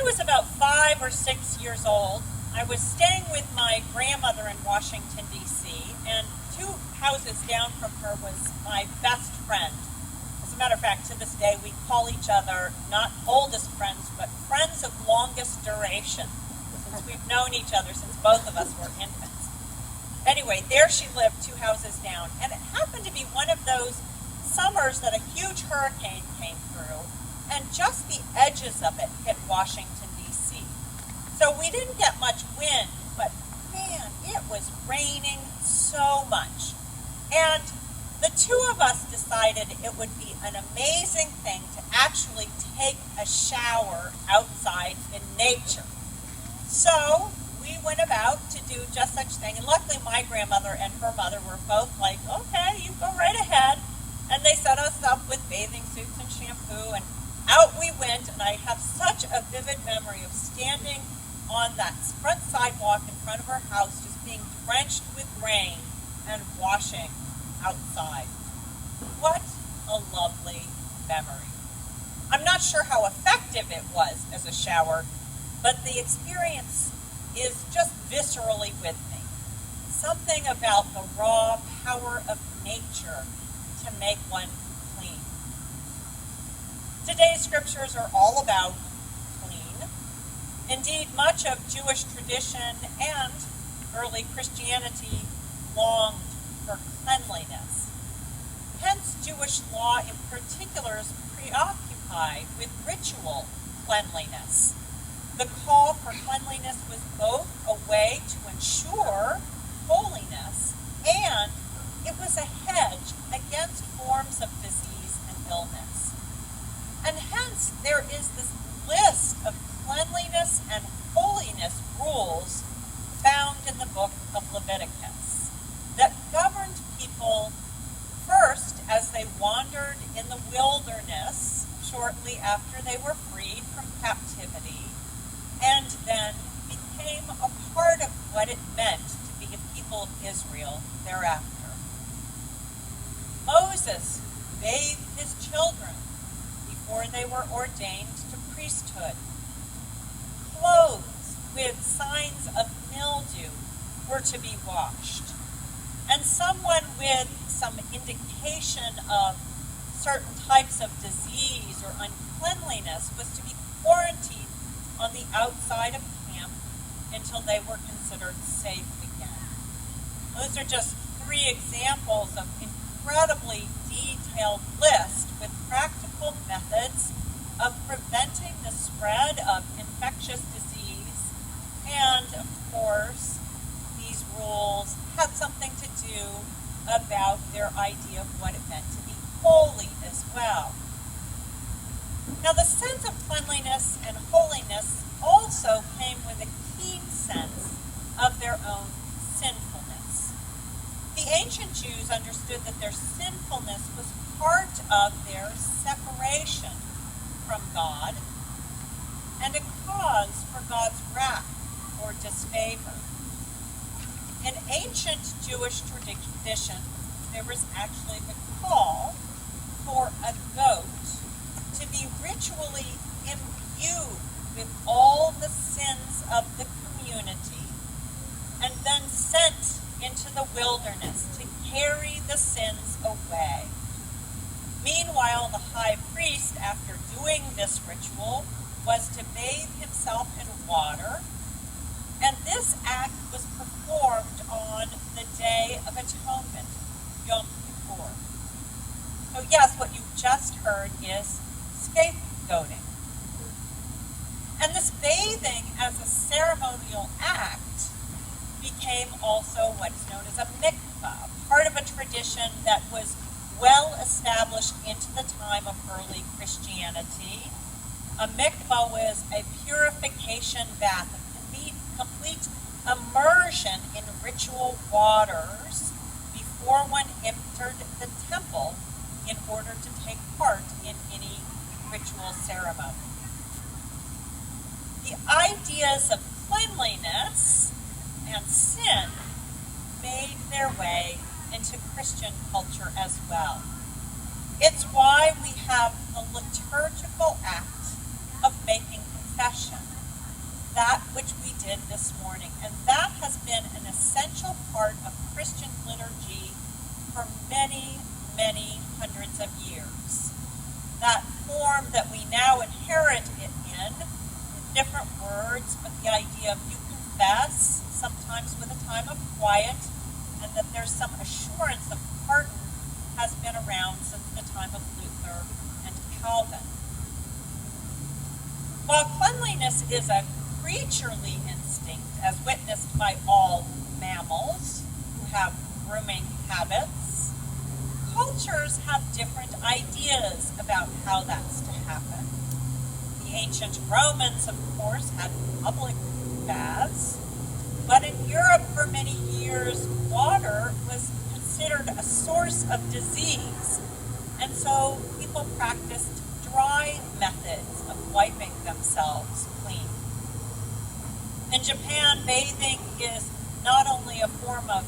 was about 5 or 6 years old, I was staying with my grandmother in Washington, D.C., and 2 houses down from her was my best friend. As a matter of fact, to this day, we call each other not oldest friends, but friends of longest duration, since we've known each other since both of us were infants. Anyway, there she lived 2 houses down, and it happened to be one of those summers that a huge hurricane came through, and just the edges of it hit Washington, D.C. So we didn't get much wind, but man, it was raining so much. And the 2 of us decided it would be an amazing thing to actually take a shower outside in nature. So we went about to do just such thing, and luckily my grandmother and her mother were both like, okay, you go right ahead. And they set us up with bathing suits and shampoo, and out we went, and I have such a vivid memory of standing on that front sidewalk in front of our house, just being drenched with rain and washing outside. What a lovely memory. I'm not sure how effective it was as a shower, but the experience is just viscerally with me. Something about the raw power of nature to make one clean. Today's scriptures are all about clean. Indeed, much of Jewish tradition and early Christianity longed for cleanliness. Hence, Jewish law in particular is preoccupied with ritual cleanliness. The call for cleanliness was both a way to ensure holiness, and it was a hedge against forms of disease and illness. And hence, there is this list of cleanliness and holiness rules found in the book of Leviticus that governed people first as they wandered in the wilderness shortly after they were freed from captivity, and then became a part of what it meant to be a people of Israel thereafter. Moses bathed his children before they were ordained to priesthood. Clothes with signs of mildew were to be washed, and someone with some indication of certain types of disease or uncleanliness was to be quarantined on the outside of camp until they were considered safe again. Those are just 3 examples of incredibly detailed list with practical methods of preventing the spread of infectious disease, and of course these rules had something to do about their idea of what it meant to be holy as well. Now, the sense of cleanliness and holiness also came with a keen sense of their own sinfulness. The ancient Jews understood that their sinfulness was part of their separation from God and a cause for God's wrath or disfavor. In ancient Jewish tradition, there was actually the call for a goat to be ritually imbued with all the sins of the community and then sent into the wilderness to carry the sins away. Meanwhile, the high priest, after doing this ritual, was to bathe himself in water, and this act was performed on the Day of Atonement, Yom Kippur. So yes, what you just heard is scapegoating. And this bathing as a ceremonial act became also what is known as a mikvah, part of a tradition that was well established into the time of early Christianity. A mikvah was a purification bath, a complete immersion in ritual waters before one entered the temple in order to take part in any ritual ceremony. The ideas of cleanliness and sin made their way into Christian culture as well. It's why we have the liturgical act of making confession quiet, and that there's some assurance of pardon has been around since the time of Luther and Calvin. While cleanliness is a creaturely instinct, as witnessed by all mammals who have grooming habits, cultures have different ideas about how that's to happen. The ancient Romans, of course, had public baths, but in Europe for many years, water was considered a source of disease, and so people practiced dry methods of wiping themselves clean. In Japan, bathing is not only a form of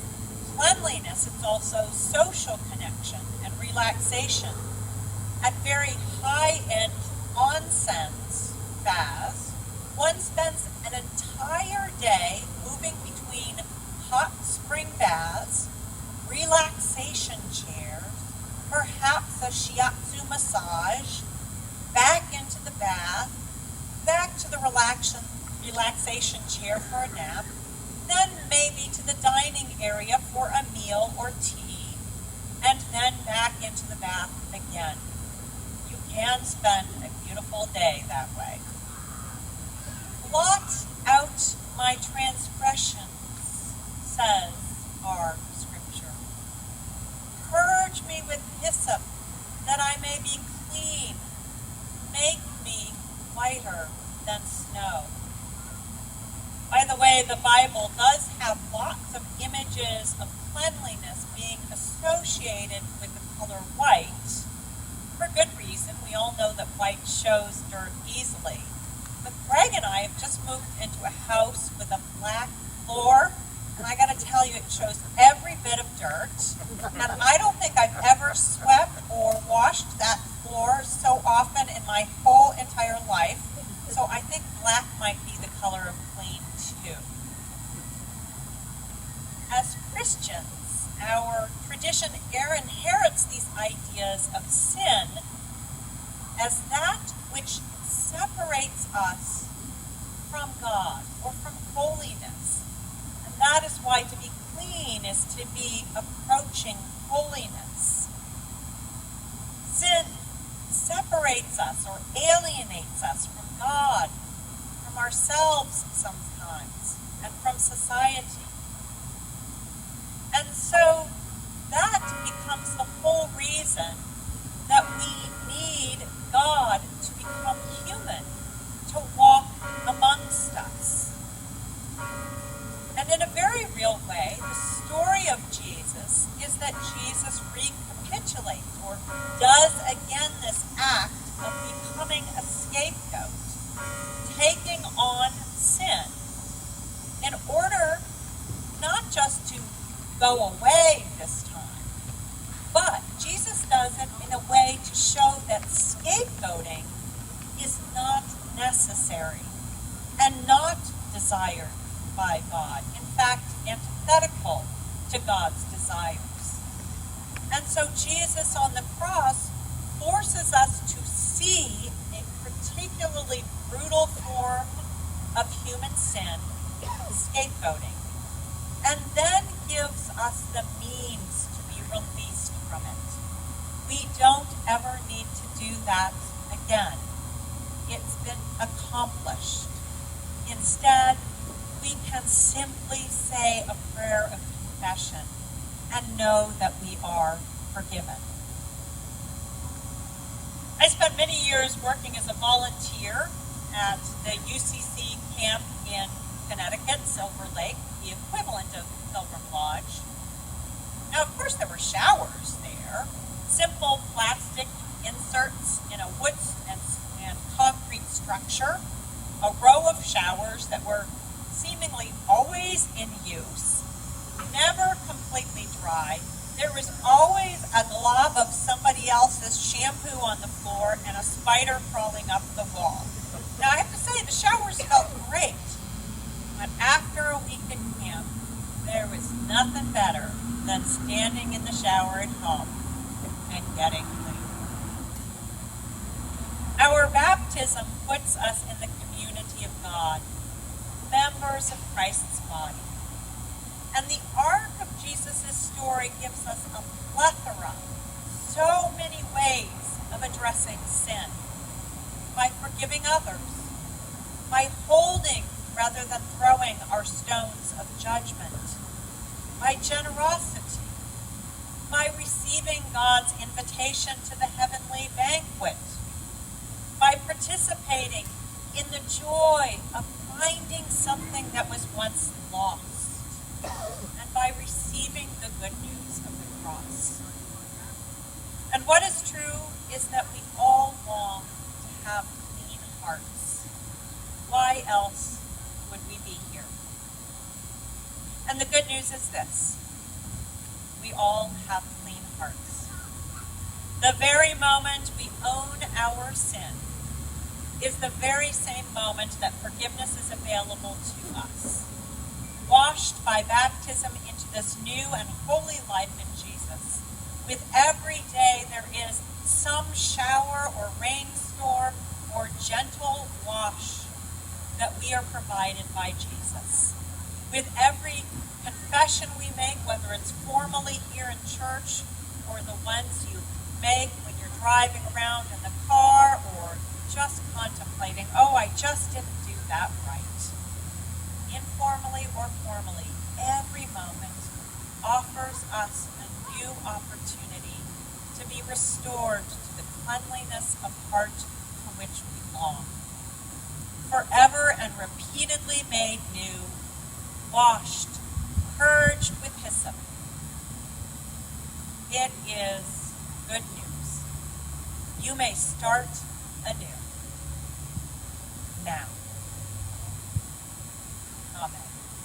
cleanliness, it's also social connection and relaxation. At very high-end onsen baths, one spends an entire day moving between hot spring baths, relaxation chairs, perhaps a shiatsu massage, back into the bath, back to the relaxation chair for a nap, then maybe to the dining area for a meal or tea, and then back into the bath again. You can spend a beautiful day that way. Blot out my transgressions, says our scripture. Purge me with hyssop, that I may be clean. Make me whiter than snow. By the way, the Bible does have lots of images of cleanliness being associated with the color white. For good reason, we all know that white shows dirt easily. But Greg and I have just moved into a house with a black floor, and I gotta tell you, it shows every bit of dirt. And I don't think I've ever swept or washed that floor so often in my whole entire life. So I think black might be the color of clean too. As Christians, our tradition inherits these ideas of sin as that which separates us from God or from holiness. And that is why to be clean is to be approaching holiness. Sin separates us or alienates us from God, from ourselves sometimes, and from society. And so that becomes the whole reason that we need God to become human, to walk amongst us. And in a very real way, the story of Jesus is that Jesus recapitulates or does again this act of becoming a scapegoat, taking on sin in order not just to go away this time, but Jesus does it in a way to show that scapegoating is not necessary and not desired by God. In fact, antithetical to God's desires. And so Jesus on the cross forces us to see a particularly brutal form of human sin, scapegoating, and then gives us the means to be released from it. We don't ever need to do that again. It's been accomplished. Instead, we can simply say a prayer of confession and know that we are forgiven. I spent many years working as a volunteer at the UCC camp in Connecticut, Silver Lake, the equivalent of Pilgrim Lodge. Now, of course, there were showers there, simple plastic inserts in a wood and concrete structure, a row of showers that were seemingly always in use, never completely dry. There was always a glob of somebody else's shampoo on the floor and a spider crawling up the wall. Now, I have to say, the showers felt great, but after a week at camp, there was nothing better than standing in the shower at home and getting clean. Our baptism puts us in the community of God, members of Christ's body. And the arc of Jesus' story gives us a plethora, so many ways of addressing sin. By forgiving others, by holding rather than throwing our stones of judgment, by generosity, by receiving God's invitation to the heavenly banquet, by participating in the joy of finding something that was once lost, and by receiving the good news of the cross. And what is true is that we all long to have clean hearts. Why else would we be here? And the good news is this: we all have clean hearts. The very moment we own our sin is the very same moment that forgiveness is available to us. Washed by baptism into this new and holy life in Jesus, with every day there is some shower or rainstorm or gentle wash that we are provided by Jesus. With every confession we make, whether it's formally here in church or the ones you make when you're driving around in the car or just contemplating, oh, I just didn't do that right. Informally or formally, every moment offers us a new opportunity to be restored to the cleanliness of heart to which we long. Forever and repeatedly made new, washed, purged with hyssop. It is good news. You may start anew now. Amen.